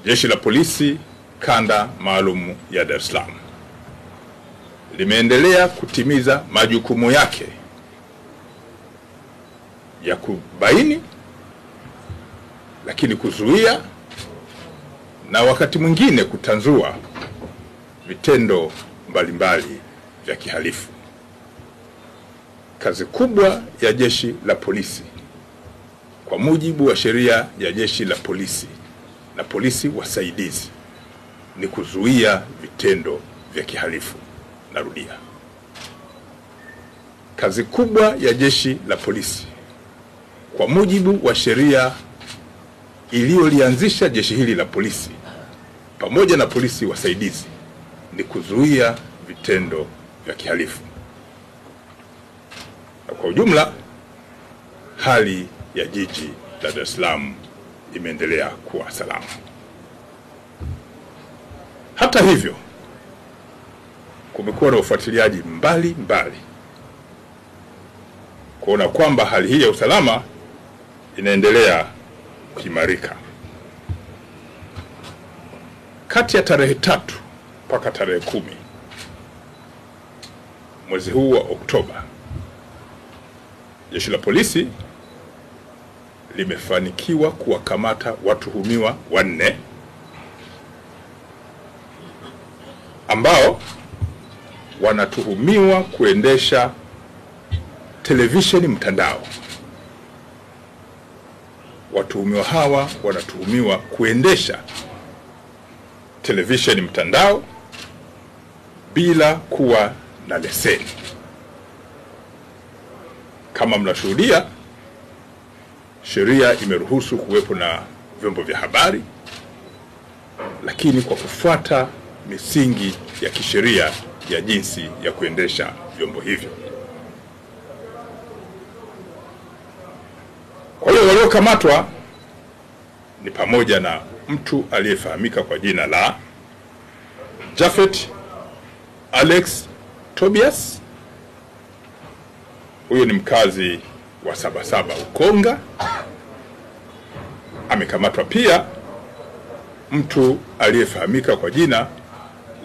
Jeshi la Polisi Kanda Maalum ya Dar es Salaam limeendelea kutimiza majukumu yake ya kubaini, lakini kuzuia na wakati mwingine kutanzua vitendo mbalimbali vya kihalifu. Kazi kubwa ya Jeshi la Polisi kwa mujibu wa sheria ya Jeshi la Polisi na polisi wasaidizi ni kuzuia vitendo vya kihalifu. Narudia, kazi kubwa ya Jeshi la Polisi kwa mujibu wa sheria iliyolianzisha jeshi hili la polisi pamoja na polisi wasaidizi ni kuzuia vitendo vya kihalifu. Na kwa ujumla hali ya jiji la Dar es Salaam imeendelea kuwa salama. Hata hivyo, kumekuwa na ufuatiliaji mbali kuona kwamba hali hii ya usalama inaendelea kuimarika. Kati ya tarehe 3 mpaka tarehe 10 mwezi huu wa Oktoba, Jeshi la Polisi limefanikiwa kuwakamata watuhumiwa 4 ambao wanatuhumiwa kuendesha televisheni mtandao. Watuhumiwa hawa wanatuhumiwa kuendesha televisheni mtandao bila kuwa na leseni. Kama mnashuhudia, sheria imeruhusu kuwepo na vyombo vya habari, lakini kwa kufuata misingi ya kisheria ya jinsi ya kuendesha vyombo hivyo. Kwa hiyo waliokamatwa ni pamoja na mtu aliyefahamika kwa jina la Japhet Alex Tobias. Huyo ni mkazi wa Sabasaba Ukonga. Amekamatwa pia mtu aliyefahamika kwa jina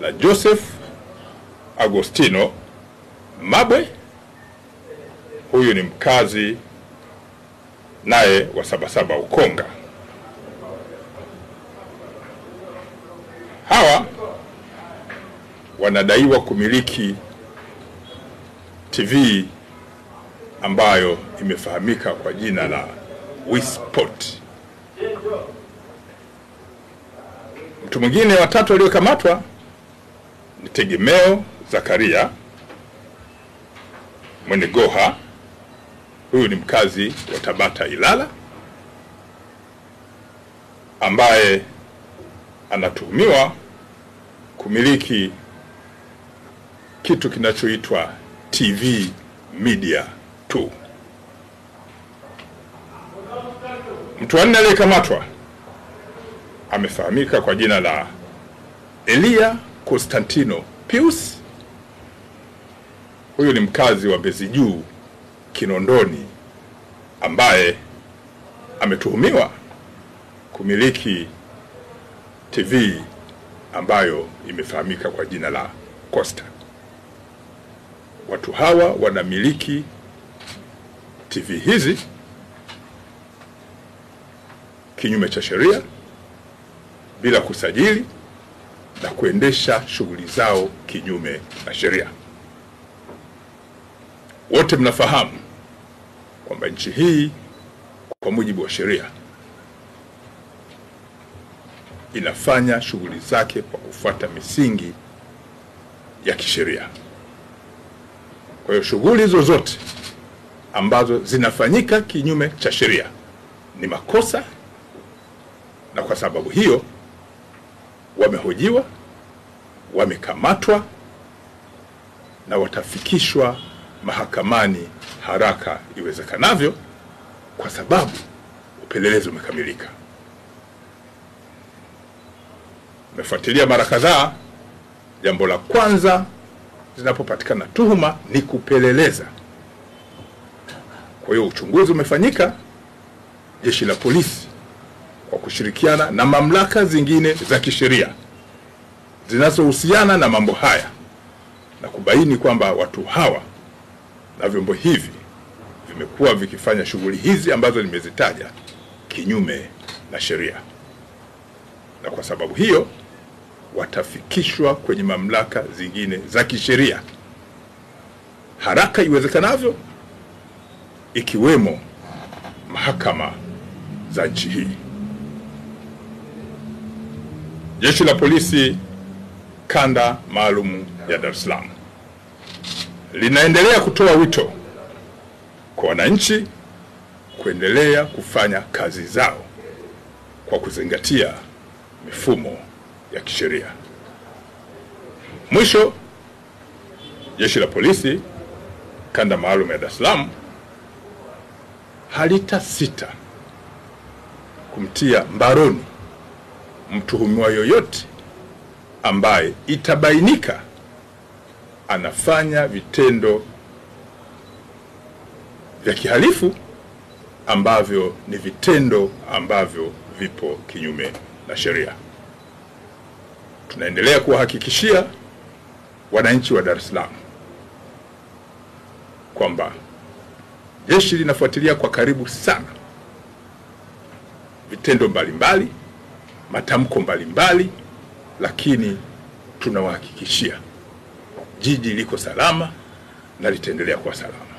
la Joseph Agostino Mabwe. Huyu ni mkazi naye wa Sabasaba Ukonga. Hawa wanadaiwa kumiliki TV ambayo imefahamika kwa jina la Wisport. Mtu mwingine wa 3 aliyokamatwa ni Tegemeo Zakaria Mwenegoha. Huyu ni mkazi wa Tabata Ilala, ambaye anatuhumiwa kumiliki kitu kinachoitwa TV Media 2. Mtu wa 4 aliyekamatwa amefahamika kwa jina la Elia Constantino Pius. Huyu ni mkazi wa Mbezi Juu Kinondoni, ambaye ametuhumiwa kumiliki TV ambayo imefahamika kwa jina la Costa. Watu hawa wanamiliki TV hizi kinyume cha sheria, bila kusajili na kuendesha shughuli zao kinyume na sheria. Wote mnafahamu kwamba nchi hii kwa mujibu wa sheria inafanya shughuli zake kwa kufuata misingi ya kisheria. Kwa hiyo shughuli zozote ambazo zinafanyika kinyume cha sheria ni makosa, na kwa sababu hiyo wamehojiwa, wamekamatwa na watafikishwa mahakamani haraka iwezekanavyo, kwa sababu upelelezi umekamilika. Umefuatilia mara kadhaa, jambo la kwanza zinapopatikana tuhuma ni kupeleleza. Kwa hiyo uchunguzi umefanyika, Jeshi la Polisi kwa kushirikiana na mamlaka zingine za kisheria zinazohusiana na mambo haya na kubaini kwamba watu hawa na vyombo hivi vimekuwa vikifanya shughuli hizi ambazo nimezitaja kinyume na sheria, na kwa sababu hiyo watafikishwa kwenye mamlaka zingine za kisheria haraka iwezekanavyo, ikiwemo mahakama za nchi hii. Jeshi la Polisi Kanda Maalum ya Dar es Salaam linaendelea kutoa wito kwa wananchi kuendelea kufanya kazi zao kwa kuzingatia mifumo ya kisheria. Mwisho, Jeshi la Polisi Kanda Maalum ya Dar es Salaam halitasita kumtia mbaroni mtuhumiwa yoyote ambaye itabainika anafanya vitendo vya kihalifu ambavyo ni vitendo ambavyo vipo kinyume na sheria. Tunaendelea kuwahakikishia wananchi wa Dar es Salaam kwamba jeshi linafuatilia kwa karibu sana vitendo mbalimbali, matamko mbalimbali, lakini tunawahakikishia jiji liko salama na litaendelea kuwa salama.